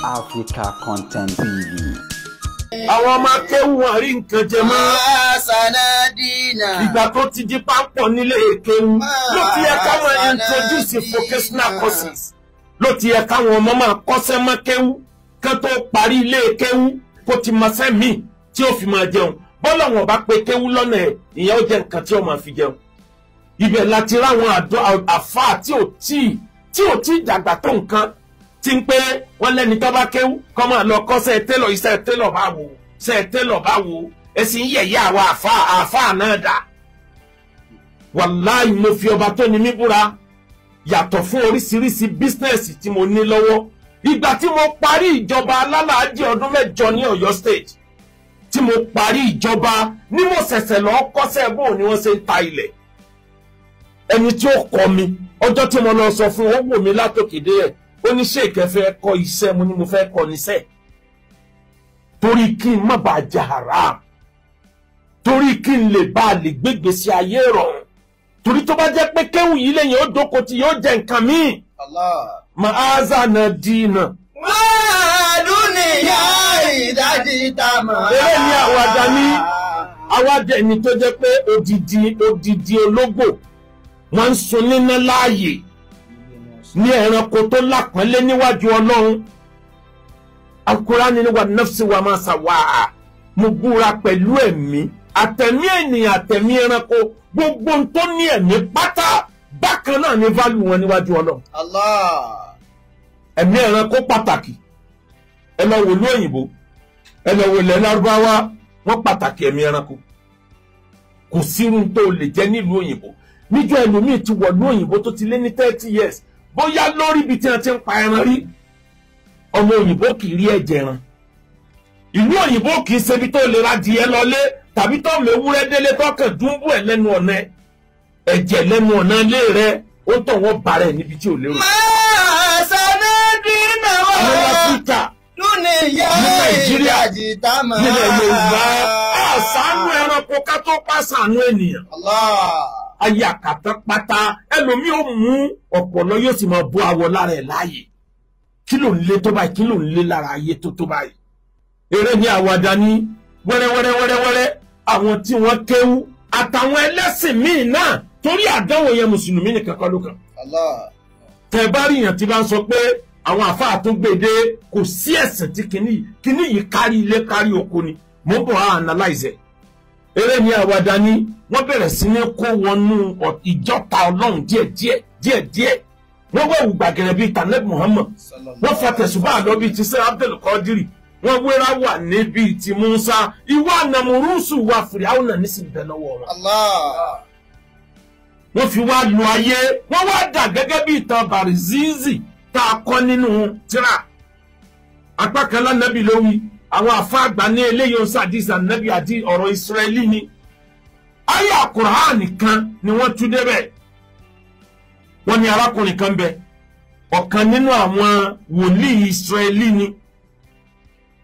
Africa Content TV. Àwọn ọmọ akéwù wọn rí nǹkan jẹ mọ́. Sanadina. Ìgbà tó ti di pápọ̀ nílé èkéwù ló ti yẹ káwọn introduce vocational courses. Ló ti yẹ káwọn ọmọ máa kọ́ṣẹ́ mọ́ kéwù kán tó parí ilé kéwù kó ti máa ṣẹ́ míì tí ó fi máa jẹun. Bọ́lá wọn bá pe kéwù lọ́nà ẹ̀ ìyẹn ó jẹ́ nǹkan tí ó máa fi jẹun. Ibẹ̀ láti ráwọn àfáà tí ò tí dàgbà tó nǹkan tí ń pé wọ́n lẹ́ni tó bá kéwú kọ́ máa lọ kọ́ṣẹ́ télọ̀ iṣẹ́ télọ̀ bá wò ṣe télọ̀ bá wò ẹ̀sìn yẹ̀yẹ́ àwa àfáà náà dà. Wàláì mo fi ọba tó ní mí búra yàtọ̀ fún oríṣiríṣi bísínẹ́sì tí mo ní lọ́wọ́. Ìgbà tí mo parí ìjọba alálàájì ọdún 8 ní Ọ̀yọ́ state tí mo parí ìjọba ní mo ṣẹ̀ṣẹ̀ lọ kọ́ṣẹ́ bó ni wọ́n ṣe ń ta ilẹ̀. Ẹni tí ó kọ́ mi ọjọ́ tí mo lọ sọ fún ó wò mí látòkèdè ẹ̀ ó ní ṣé ìkẹfẹ́ kọ́ iṣẹ́ mo ní mo fẹ́ kọ́ níṣẹ́ torí kí n má bàa jẹ haram torí kí n lè bá a lè gbégbèsè ayé rọrùn torí tó bá jẹ́ pé kéwù yìí lẹ́yìn ó dóko tí yóò jẹ nǹkan míì màáza náà dínà. Dúnìyà ìdájí tá mọ̀. eré ní àwàdà ẹni tó jẹ́ pé odidi ológbò wọ́n ń sun níná láàyè ní ẹranko tó lápọ́nlé níwájú Ọlọ́run. Al-Qur'ani ni wà nafsi wa ma sawa'a. Mo búra pẹ̀lú ẹ̀mí àtẹ̀mí ènìyàn àtẹ̀mí ẹranko gbogbo tó ní ẹ̀mí pátá bákan náà ní válù wọn níwájú Ọlọ́run. Allah. Ẹ̀mí ẹranko pàtàkì. Ẹ lọ wò ní òyìnbó ẹ lọ wò ilẹ̀ Lárúbáwá wọ́n pàtàkì ẹ̀mí ẹranko. Kò sírun tó lè jẹ́ nílùú òyìnbó. Níjọ́ ẹlòmíì ti wọ̀ ní òyìnbó tó ti lé ní 30 years. Bóyá lórí ibi tí wọ́n ti ń pa ẹran rí ọmọ òyìnbó kì í rí ẹ̀jẹ̀ ẹran. Ìlú òyìnbó kì í ṣebi tó lè ra adìẹ lọlé tàbí tó mewúrẹ́ délé tọkàn dúnbù ẹ̀ lẹ́nu ọ̀nà ẹ̀jẹ̀ lẹ́nu ọ̀nà ilé rẹ̀ ó tọ̀ wọ́n bá rẹ̀ níbi tí ò lérò. Máa Sanadina wá. Àwọn Áfíríkà Dúnìyà ní Nàìjíríà ìdájí tá mọ̀. nílẹ̀ Yorùbá àṣàánú ẹranko ká tó pàṣàánú ènìyàn. Allah. Ayé àkàtà pátá ẹlòmíì ó mú ọ̀pọ̀lọ yóò sì máa bó awọ lára ẹ̀ láàyè. Kí ló ń lé tó báyìí kí ló ń lé lára ayé tó báyìí. Eré ní àwàdà ní wẹ́rẹ́wẹ́rẹ́wẹ́rẹ́ àwọn tí wọ́n kéwú àtàwọn ẹlẹ́sìn míì náà torí àdánwò yẹn mùsùlùmí nìkan kọ́ ló kàn. Allah. Tẹ́ bá rí yàn tí bá ń sọ pé àwọn àfáà tó gbèdé kò sí ẹ̀sìn tí kinní yìí kárí ilé kárí oko ni mo bọ̀ á analyze ẹ̀. Eré ní àwàdà ní wọ́n bẹ̀rẹ̀ sí ní kó wọnú ìjọta Ọlọ́run díẹ̀díẹ̀ wọ́n wẹ̀wù gbàgẹ̀rẹ̀ bíi Taneb Muhammad wọ́n fa tẹ̀sùbá lọ bíi ti sẹ́ Abdul Qadir wọ́n wéra wà níbi ti Musa ìwà Nàmúrúsù wà Fìràwọ̀nà nísìnyí bẹ̀ lọ́wọ́ wọn. Allah. Wọ́n fi wá lu ayé wọ́n wá dà gẹ́gẹ́ bí ìtàn Barizizi tá a kọ́ nínú tírà apá kan lánàbì lórí àwọn àfa àgbà ní eléyìí oṣù àdìsí ànábì àti ọ̀rọ̀ Israẹli ni ayé Al-Qur'an kan ni wọ́n tú débẹ̀ wọ́n ní arákùnrin kan bẹ ọ̀kan nínú àwọn wòlíì Israẹli ni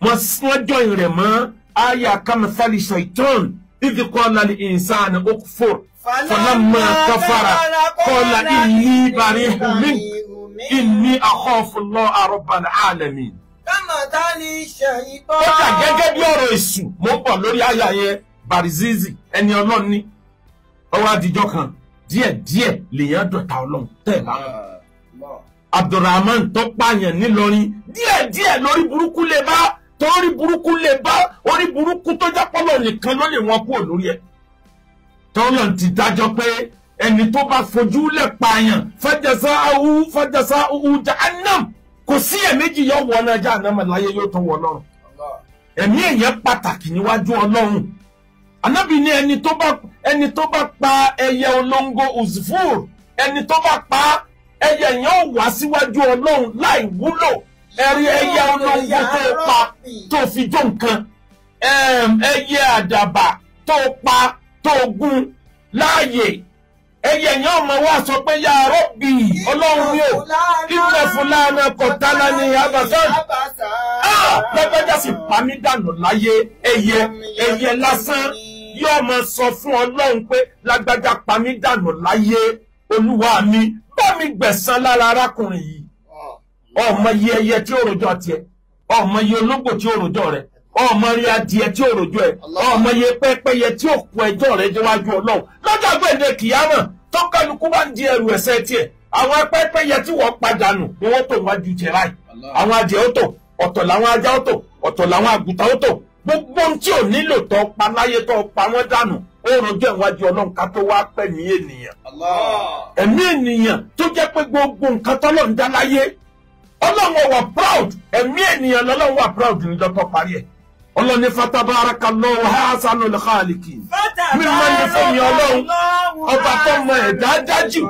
wọ́n jọyìn rẹ̀ mọ́ ayé akámẹ́fàlì shaitan idh qala lil insani ukfur falamma kafara qala inni bari'un minka inni akhafu Allaha rabbal alamin. Ó kà gẹ́gẹ́ bí ọ̀rọ̀ èṣù mo ń bọ̀ lórí àyà yẹn Barizizi ẹni Ọlọ́run ní ọwọ́ àdìjọ́ kan díẹ̀díẹ̀ lèèyàn dọ̀tá Ọlọ́run tẹ̀ bá wọn. Abdulrahman tó pààyàn nílọrin díẹ̀díẹ̀ lórí burúkú lè bá torí burúkú lè bá orí burúkú tó jápọ̀lọ̀ nìkan ló lè wọ́n kúrò lórí ẹ̀. tọ́lọ̀ ti dájọ́ pé ẹni tó bá fojú lẹ̀ pààyàn fajaza'uhu jahannam kò sí ẹ̀méjì yóò wọ náà jahannam láyé yóò tó wọ lọ́run. Ẹ̀mí èèyàn pàtàkì níwájú Ọlọ́run. Ànábì ní ẹni tó bá pa ẹyẹ olóńgó uzfur ẹni tó bá pa ẹyẹ yẹn ó wá síwájú Ọlọ́run láì wúlò ẹ̀rí ẹyẹ olóńgó tó pa tó fi jó nǹkan ẹyẹ àdàbà tó pa tó gún láàyè ẹyẹ yẹn ọmọ wa sọ pé ya Rabbi Ọlọ́run mi ò inna fulana qatalani abasan lọ́gbẹ́jà sì pa mí dànù láyé ẹyẹ lásán yóò máa sọ fún Ọlọ́run pé lágbájá pa mí dànù láyé Olúwa mi bá mi gbẹ̀san lára arákùnrin yìí ọmọ iye ẹyẹ tí ó rojọ́ tiẹ̀ ọmọ iye ológbò tí ó rojọ́ rẹ̀ ọmọ rí adìẹ tí ó rojọ́ ẹ̀ ọmọ iye pẹ́pẹ́yẹ tí ó kó ẹjọ́ rẹ̀ déwájú Ọlọ́run lọ́jọ́ gbẹ̀dẹ̀ kìyàmọ̀ tó kálukú bá ń di ẹrù ẹ̀ṣẹ̀ tiẹ̀ àwọn pẹ́pẹ́yẹ tí wọ́n padànù ni wọ́n tó wájú tiẹ̀ láì àwọn adìẹ ó tò ọ̀tọ̀ làwọn ajá ó tò ọ̀tọ̀ làwọn àgùntàn ó tò gbogbo ohun tí ò nílò tó pa láyé tó pa wọ́n dànù ó rojọ́ ìwájú Ọlọ́run ká tó wá pẹ̀mí ènìyàn ẹ̀mí ènìyàn tó jẹ́ pé gbogbo nǹkan tọ́lọ́run dá láyé Ọlọ́run wà proud ẹ̀mí ènìyàn lọ́lọ́run wà proud níjọ́ tó parí ẹ̀ Ọlọ́run ní fatabarakallahu hasanul khaliqin mímọ́ ní fún mi Ọlọ́run ọba tó mọ ẹ̀dá dájú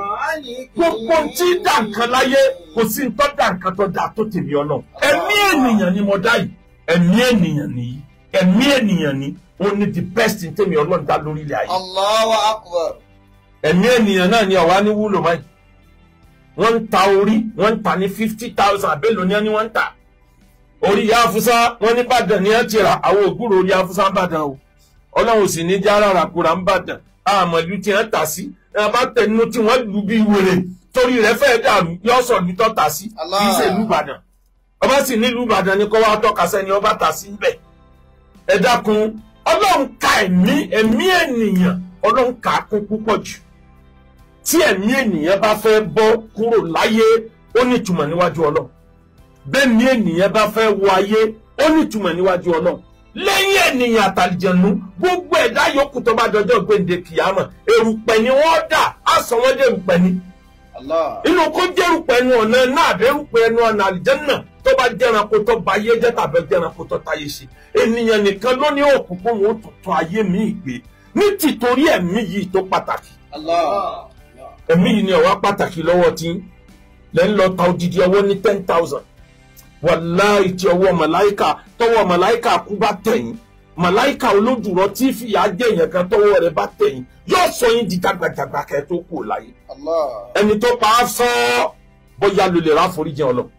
gbogbo tí dá nǹkan láyé kò sí ń tọ́ dá nǹkan tó dá tó tèmi Ọlọ́run ẹ̀mí ènìyàn ni mo dá yìí ẹ̀mí ènìyàn nìyí ẹ̀mí ènìyàn ni ó ní the best in tèmi Ọlọ́run dá lórí ilẹ̀ ayé. Allahu Akbar. ẹ̀mí ènìyàn náà ni ọ̀wá ní wúlò báyìí wọ́n ń ta orí wọ́n ń ta ní 50,000 àbẹ́lò ní ẹni wọ́n ń ta orí ìyá Afúsá wọ́n ní Ìbàdàn ní ẹ̀ ti rà àwọn ògbúrò orí Afúsá ń bàdàn o Ọlọ́run sì ní jára ràkúrà ń bàdàn àmọ̀lú tí wọ́n tà sí ẹ̀ bá tẹnu tí wọ́n lù bí wèrè torí rẹ̀ fẹ́ dàrú yọ sọ̀ ní tọ́ tà sí kì í ṣe ìlú Ìbàdàn ọba sì nílùú Ìbàdàn ní kó wá tọ́ka sẹ́ni ọba tà sí bẹ́ẹ̀ ẹ dákun Ọlọ́run ka ẹ̀mí ènìyàn Ọlọ́run kà á kún púpọ̀ jù tí ẹ̀mí ènìyàn bá fẹ́ bọ́ kúrò láyé ó ní ìtumọ̀ níwájú Ọlọ́run bẹ́ẹ̀ ni ènìyàn bá fẹ́ wọ ayé ó ní ìtumọ̀ níwájú Ọlọ́run lẹ́yìn ènìyàn àtàlìjẹ̀nú gbogbo ẹ̀dá yòókù tó bá dọjọ́ gbèǹde kìyàmọ̀ erùpẹ̀ ni wọ́n dà á sọ wọ́n dé erùpẹ̀ ni inú kó jẹ́ erùpẹ̀ ẹnu ọ̀nà náà àbẹ́ erùpẹ̀ ẹnu ọ̀nà àlìjẹ́nà tó bá jẹ́ranko tó ba ayé jẹ́ tàbí jẹ́ranko tó táyé ṣe ènìyàn nìkan ló ní òkùnkùn wọn ó tuntun ayé mi gbé ní tìtorí ẹ̀mí yìí tó pàtàkì ẹ̀mí yìí ni ọ̀wá pàtàkì lọ́wọ́ tí lẹ́ ń lọ ta odidi ọwọ́ ní 10,000 wàláì tí ọwọ́ màláìkà tọwọ́ màláìkà kú bá tẹ̀yìn màláìkà olódùrọ̀ tí fìyà jẹ èèyàn kan tọwọ́ rẹ̀ bá tẹ̀yìn yóò sọ yín di dàgbàdàgbà kẹ́ tó kù láyé ẹni tó pa á sọ bóyá ló lè rà àforíjì Ọlọ́run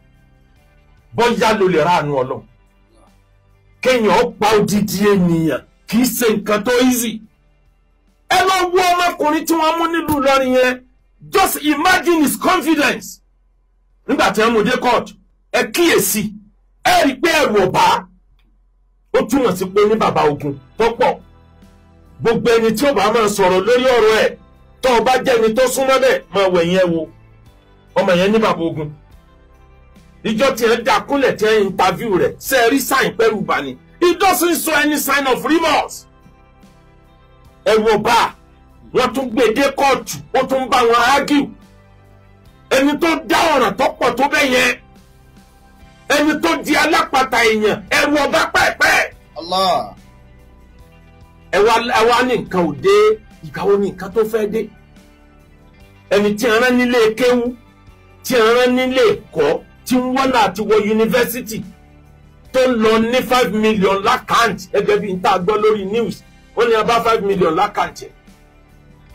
bóyá ló lè rà àánú Ọlọ́run kéèyàn pa odidi ènìyàn kì í ṣe nǹkan tó easy ẹ lọ wo ọmọkùnrin tí wọ́n mú nílùú Ìlọrin yẹn just imagine his confidence nígbà tí wọ́n mú dé court ẹ kíyèsí ẹ rí pé ẹrù ọba ó túmọ̀ sí pé ní bàbá ogun tó pọ̀ gbogbo ẹni tí ó bá máa sọ̀rọ̀ lórí ọ̀rọ̀ ẹ̀ tó o bá jẹ́ ẹni tó súnmọ́ bẹ́ẹ̀ máa wẹ̀yìn ẹ wo ọmọ yẹn ní bàbá ogun ìjọ tí ẹ dá kúnlẹ̀ tí ẹ interview rẹ̀ ṣe rí sign pẹ̀lú bani he doesn't show any sign of remorse ẹrù ọba wọ́n tún gbé dé kóòtù ó tún bá wọn argue ẹni tó dá ọ̀ràn tó pọ̀ tó bẹ́ẹ̀ yẹn ẹni tó di alápàtà èèyàn ẹrù ọba pẹ́ẹ́pẹ́ ẹwà ní nǹkan ò dé ìgbàwo ní nǹkan tó fẹ́ dé ẹni tí a rán nílé kéwú tí a rán nílé ẹ̀kọ́ tí ń wọ́n láti wọ yunifásitì tó ń lọ ní 5 million lákàntì ẹgbẹ́ bí n tá a gbọ́ lórí news wọ́n ní a bá 5 million lákàntì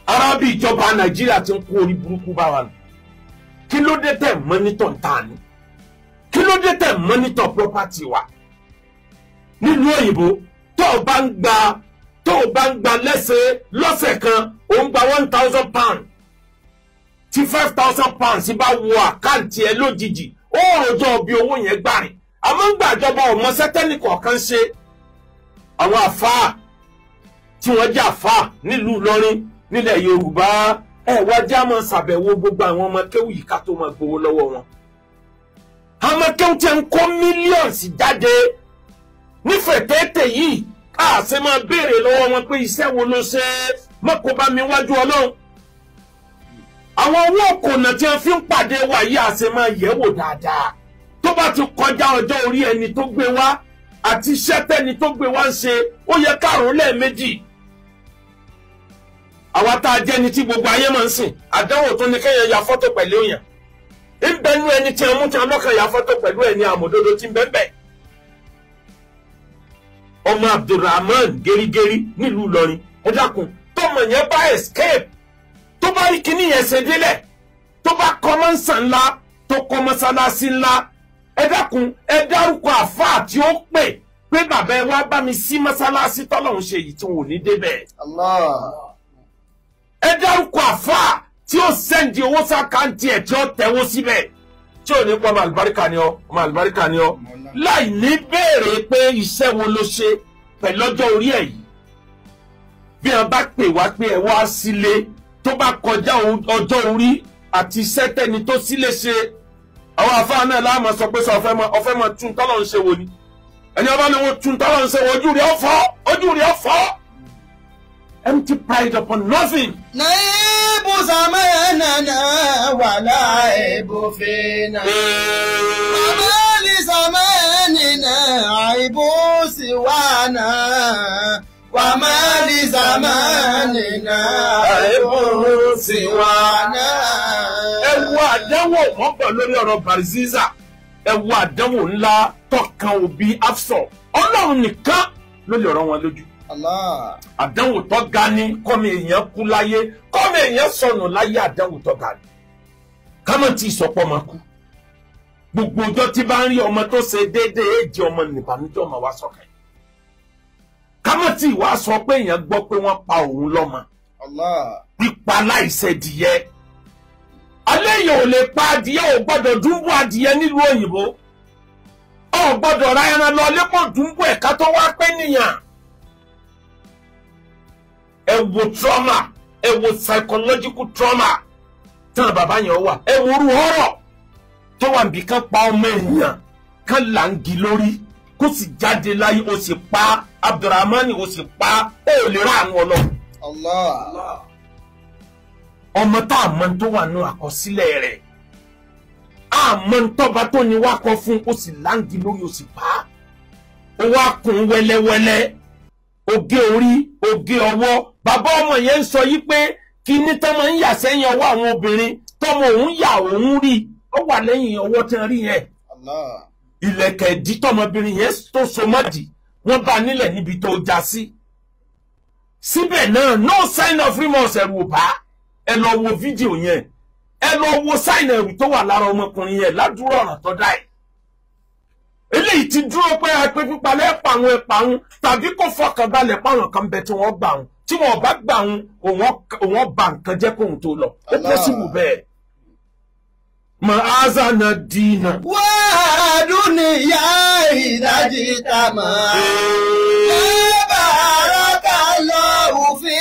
arábì ìjọba Nàìjíríà ti ń kó orí burúkú bá wa nù kí ló dé tẹ̀ mọ́nítọ̀ ń tà ní kí ló dé tẹ̀ mọ́nítọ̀ property wa nílùú òyìnbó tó o bá ń gba lọ́sẹ̀ kan ó ń gba 1,000 pounds tí 5,000 pounds bá wọ àkáǹtì ẹ lójijì ó rọjò bí owó yẹn gbà rìn àmọ́ ń gbàjọba ọmọ sẹ́tẹ́nì kọ̀ọ̀kan ṣe àwọn àfáà tí wọ́n jẹ́ àfáà nílùú Ìlọrin nílẹ̀ Yorùbá wá já máa ṣàbẹ̀wò gbogbo àwọn ọmọ kéwù yìí ká tó máa gbowó lọ́wọ́ wọn ọmọ kéwù tí ń kó mílíọ̀nsì jáde nífẹ̀ẹ́ tẹ́tẹ̀ yìí ká ṣe máa béèrè lọ́wọ́ wọn pé iṣẹ́ wo ló ṣe mọ́kò bá mi wájú Ọlọ́run àwọn owó òkònà tí wọ́n fi ń pàdé wa yìí àṣẹ máa yẹ̀ wò dáadáa tó bá ti kọjá ọjọ́ orí ẹni tó gbé wá àti iṣẹ́ tẹ́ni tó gbé wá ń ṣe ó yẹ káàrún lẹ́ẹ̀mejì àwa tá a jẹ́ ni tí gbogbo ayé máa ń sìn àdánwò tó ní kéèyàn ya fọ́tò pẹ̀lú èèyàn ń bẹnu ẹni tí a mú tí a lọ́kàn ya fọ́tò pẹ̀lú ẹni àmọ̀dodo tí ń bẹ́ẹ̀ ọmọ Abdulrahman gerigeri nílùú Ìlọrin ẹ dákun tọmọ yẹn bá escape tó bá rí kíní yẹn ṣe délẹ̀ tó bá kọ́ mọ́sán ńlá tó kọ́ mọ́sálásí ńlá ẹ dákun ẹ dárúkọ àfáà tí ó pè pé bàbá ẹ wá bá mi sí mọ́sálásí tọ́lọ́run ṣe yìí tí wọn ò ní débẹ̀. ẹ dárúkọ àfáà tí ó sẹ́ndì owó sákàǹtì ẹ̀ tí ó tẹ̀wó síbẹ̀ tí ò ní pọ́ ọmọ àlùbáríkà ni ọ́ ọmọ àlùbáríkà ni ọ́ láì ní béèrè pé iṣẹ́ wo ló ṣe pẹ̀lú ọjọ́ orí ẹ̀ yìí bí wọ́n bá pè wá pé ẹ wá sílé tó bá kọjá ọjọ́ orí àti iṣẹ́ tẹ́ni tó sílé ṣe àwọn àfáà náà láàmú sọ pé sọ ọ̀fẹ́ mọ tún tọ́lọ̀ ń ṣe wò ni ẹni ọba ni wọ́n tún tọ́lọ̀ ń ṣe wò ojú rí ọ̀fọ́ empty pride upon nothing. Naibu zamanana wala aibu fina. Amali zamanina aibu siwana. Wamali zamanina aibu siwana. Ẹ wo àdánwò wọ́n bọ̀ lórí ọ̀rọ̀ Barziza. Ẹ wo àdánwò ńlá tọkàn òbí Afsọ. Ọlọ́run nìkan ló lè rán wọn lójú. Allah. Àdánwò tó ga ni kọ́mi èèyàn kú láyé kọ́mi èèyàn sọnù láyé àdánwò tó ga ni kámọ́ tí ìsọpọ̀ máa kú gbogbo ọjọ́ tí bá ń rí ọmọ tó ṣe déédéé èjì ọmọ nìbànújẹ́ ọmọ wa sọ̀kẹ́ kámọ́ tí ìwà sọ pé èèyàn gbọ́ pé wọ́n pa òun lọ́mọ Allah. pípa láìṣẹ̀dìyẹ alẹ́ yìí ò lè pa adìyẹ ò gbọ́dọ̀ dúnbù adìyẹ nílùú òyìnbó ò gbọ́dọ̀ ra ẹran lọ lẹ́pọ̀ dúnbù ẹ̀ka tó wá pé nìyàn. Ẹ wo trauma, ẹ wo psychological trauma tán bàbá yẹn wà, ẹ wo orú ọ̀rọ̀ tó wà níbi kan pa ọmọ èèyàn kan làǹgì lórí kó sì jáde láyé ó sì pa Abdulrahman ó sì pa ó lè rà àwọn ọlọ́run. Allah. Ọmọ tá a mọ tó wà nù àkọsílẹ̀ rẹ̀ a mọ tọ́ba tó ní wá kọ fún ó sì làǹgì lórí ó sì pa ó wá kún wẹ́lẹ́wẹ́lẹ́ oge orí oge ọwọ́ bàbá ọmọ yẹn ń sọ yí pé kíní tọ́mọ ń yà sẹ́yìn ọwọ́ àwọn obìnrin tọ́mọ òun yà òun rí ó wà lẹ́yìn ọwọ́ tí wọ́n rí yẹn Allah. ìlẹ̀kẹ̀ ìdí tọ́mọbìnrin yẹn tó so mọ́dì wọ́n bá nílẹ̀ níbi tó já sí síbẹ̀ náà no sign of remorse ẹ̀rù ò bá ẹ lọ wo fídíò yẹn ẹ lọ wo sign ẹ̀rù tó wà lára ọmọkùnrin yẹn ládùúrọ̀ ọ̀ràn tó dá ẹ̀ eléyìí ti dúró pé apẹ pípalẹ̀ ẹ̀pàwọn ẹ̀pàwọn tàbí kó fọkànbalẹ̀ páwọn kan bẹ tí wọ́n gbà wọn tí wọ́n bá gbà wọn òun bà nǹkan jẹ́ kóhun tó lọ ó pọ́sibù bẹ́ẹ̀. Màázà náà dínà. Wà á dúnìyà ìdájí tàmà. Bàrákà lọ́wọ́ fi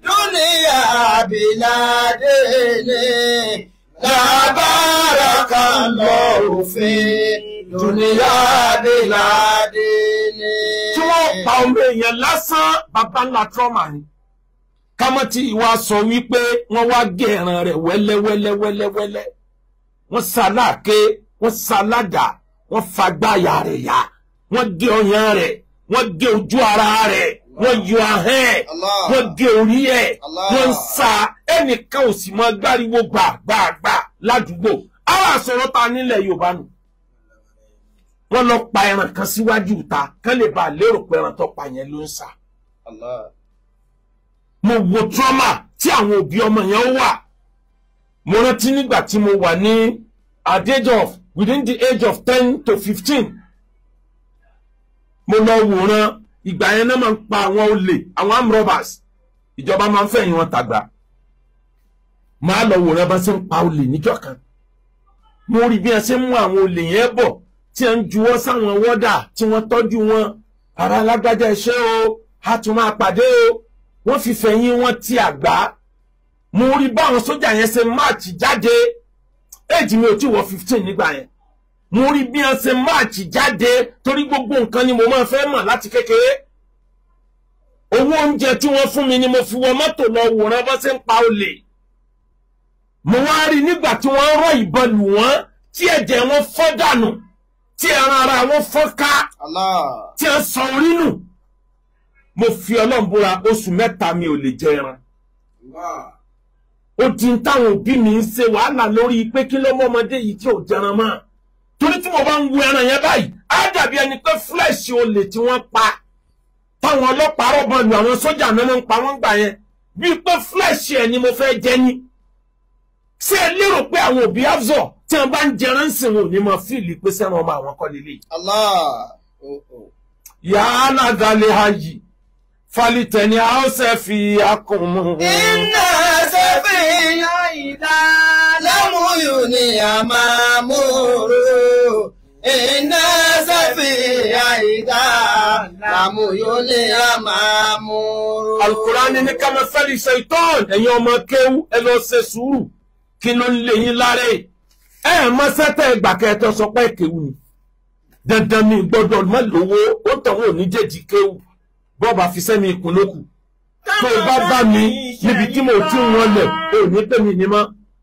dúnìyà bìládé ni. Bàrákà lọ́wọ́ fi dúnìyà bìládé ni. Tí wọ́n pa ọmọ èèyàn lásán bàbá ńlá trauma ni. Kámọ́ tí ìwà sọ wípé wọ́n wá gé ẹran rẹ̀ wẹ́lẹ́wẹ́lẹ́wẹ́lẹ́wẹ́lẹ́. Wọ́n ṣaláàké wọ́n ṣaládà wọ́n fagbáyà rẹ̀ yá wọ́n gé ọyàn rẹ̀ wọ́n gé ojú ara rẹ̀ wọ́n yọ ahọ́n ẹ̀ wọ́n gé orí ẹ̀ wọ́n ń sa ẹnìkan ò sì mọ gbáriwo gbàgbàgbà ládùúgbò àwọn àsọ̀rọ̀ ta nílẹ̀ Yorùbá nù. Wọ́n lọ pa ẹran kan síwájú ìta kán lè bá a lérò pé ẹran tó pa yẹn ló ń sá. Mo wo trauma tí àwọn òbí ọmọ yẹn wà. Mo rántí nígbà tí mo wà ní within the age of 10 to 15. Mo lọ wòran ìgbà yẹn náà máa ń pa àwọn olè àwọn armed robbers ìjọba máa ń fẹ̀yìn wọn tàgbà. Màá lọ wòran bá ṣe ń pa olè níjọ́ kan. Mo rí bí wọ́n ṣe ń mú àwọn olè yẹn bọ̀ tí wọ́n ń juwọ́ sáwọn wọ́dà tí wọ́n tọ́jú wọn. Ara alágbájá ẹṣẹ́ o a tún máa pàdé o wọ́n fi fẹ̀yìn wọn ti àgbá. Mo rí báwọn sójà yẹn ṣe máàchì jáde éèjì mi ò tí wọ 15 nígbà yẹn. Mo rí bí wọ́n ṣe máàchì jáde torí gbogbo nǹkan ni mo máa fẹ́ mọ̀ láti kékeré. Owó oúnjẹ tí wọ́n fún mi ni mo fi wọ mọ́tò lọ wòran bá ṣe ń pa olè. Mo wá rí nígbà tí wọ́n rọ ìbọn lù wọ́n tí ẹ̀jẹ̀ wọn fọ́ dànù tí ẹran ara wọn fọ́ ká tí wọ́n sọ orí nù. Mo fi Ọlọ́run búra oṣù mẹ́ta mi ò lè jẹ ẹran. Ó di ń táwọn òbí mi ń ṣe wàhálà lórí pé kí ló mọ́ ọmọdé yìí tí ò jẹran mọ́. Torí tí mo bá ń wo ẹran yẹn báyìí á dàbí ẹni pé fúlẹ̀ṣì olè tí wọ́n pa táwọn ọlọ́pàá rọ́bọ̀ lu àwọn sójà náà ń pa wọ́n gbà yẹn bíi pé fúlẹ̀ṣì ẹ̀ ni mo fẹ́ jẹ ní. Ṣé ẹ lérò pé àwọn òbí Afzọ tí wọ́n bá ń jẹran ń sìn wọn ò ní mọ fíìlì pé sẹ́wọ̀n ọmọ àwọn kọ́ lélẹ̀. Yàrá gàlẹ́ ayì falitẹni a ó ṣe fi akùnmù. Iná ṣe fi إذا لم يني مأمور إن سفيه إذا لم يني مأمور. Al-Qur'an ní kamathali shaitan. Ẹ̀yin ọmọ kéwú ẹ lọ ṣe sùúrù kí ló ń lé yín láre. Ẹ mọ sẹ́tẹ̀ ìgbà kẹtọ sọ pé kéwú ni. Dandan mi gbọ́dọ̀ má lówó ó tọ̀wọ́ ní jẹ́jì kéwú. Bọ́ọ̀bà fi sẹ́mi ikùn lókù. Tó bá bá mi níbi tí mo tún wọn lẹ̀ ò ní pè mí ní mọ́.